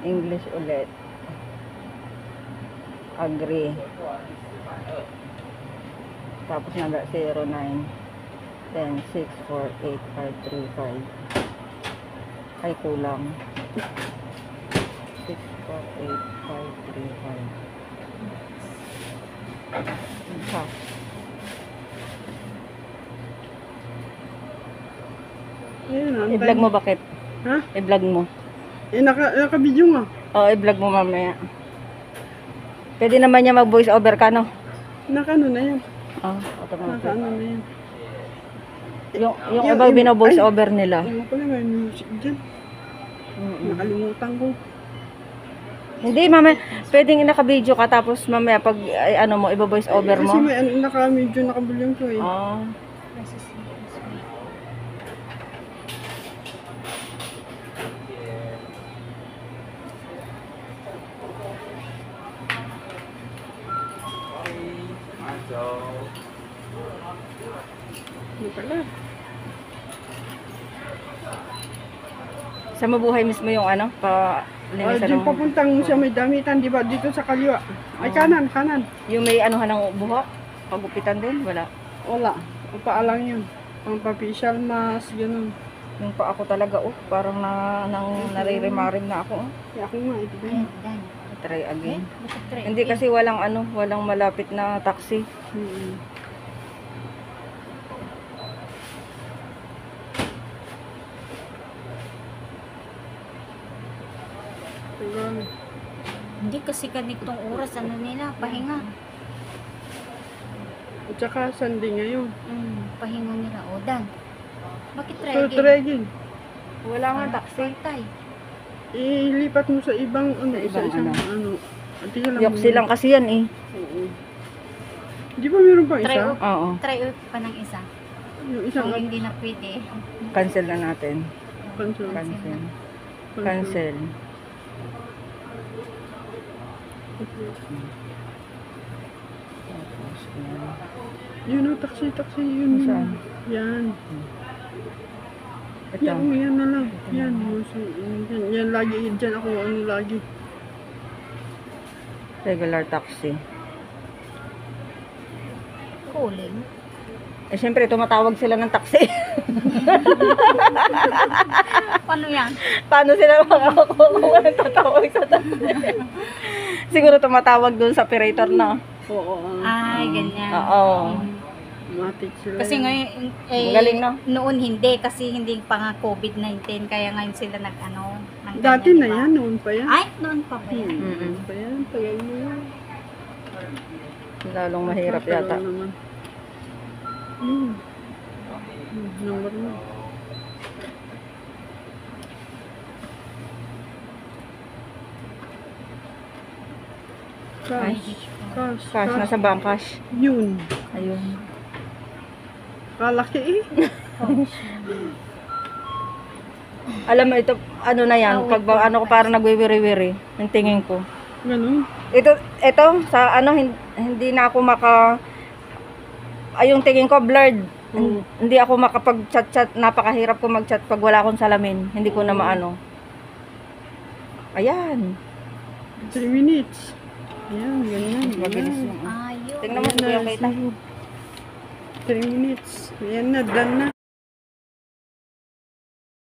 English ulit. Agree. Tapos naga 09 10 6 4 8 5 3 5. Ay, kulang. 6 4 8 5 3 5. Ha. Ayun, I-vlog mo bakit? Ha? I-vlog mo. Eh, naka-video nga. Oo, i-vlog mo mamaya. Pwede naman niya mag-voice over ka, no? Naka-ano na yan. Oo, automatic. Naka-ano na yan. Yung iba bino-voice over nila. Ano pala, may music dyan. Nakalimutan ko. Hindi, mamaya, pwedeng naka-video ka tapos mamaya pag ano mo, iba-voice over Kasi mo. may medyo nakabulyong ko eh. Oo. Ano pala? Sa mabuhay mismo yung ano, linisan Diyan ng papuntang siya may damitan, di ba? Dito sa kaliwa. Ay, kanan. yung may anuhan ng buhok, pagupitan din, wala. Wala. Paalang yun. Pang-facial mask, ganun. Yung pa ako talaga, parang naririmarim na ako. Kaya ako nga, ito din. Try again. Hindi kasi walang malapit na taxi. Tagal. Hindi kasi ganitong oras, ano nila, pahinga. At saka Sunday ngayon. Pahinga nila. O, Dan. Bakit try So, again? tregin. Wala nga taxi. Tay. Ilipat mo sa ibang, Sa ibang isang, ano. Ate ka lang. Yoksi lang kasi yan eh. Oo. Di ba meron pang Try isa? up. Oo. Try up pa ng isa. Yung isang Kung hindi na pwede. Cancel na natin. cancel. Cancel. Cancel. Tapos, Yun o, taxi, yun. Saan? Yan. ito. Yan na lang. Yan. Yan lagi. Dyan ako, lagi. Regular taxi. Calling. Eh, syempre, tumatawag sila ng taxi. Paano yan? Paano sila makakuha kung walang tatawag sa taxi? Siguro tumatawag dun sa operator na. Oo. Ay, ganyan. Oo. Matik sila. Kasi yan. ngayon, Ang galing, no? noon hindi, kasi hindi pa nga COVID-19, kaya ngayon sila nag-ano. ng Dati ganyan, na diba? yan, noon pa yan. Ay, noon pa ba yan? Noon pa yan, tagal mo yan. Lalong mahirap Tagal yata. naman. Number mo. Ay. Cash, nasa bank cash. Yun. Ayun. Kalaki eh. Alam mo, ito, ano na yan, pag ano ko parang nagwiwiri-wiri, yung tingin ko. Ganun. Ito, sa ano, hindi na ako yung tingin ko blurred. Hindi ako makapag-chat-chat, napakahirap ko mag-chat pag wala akong salamin. Hindi ko na maano. Ayan. 3 minutes. Ayan, ganyan. Mabilis Ayan. yung. Ayun. Tingnan mo si Kuya Kita. 3 minutes. Ayan na, done na.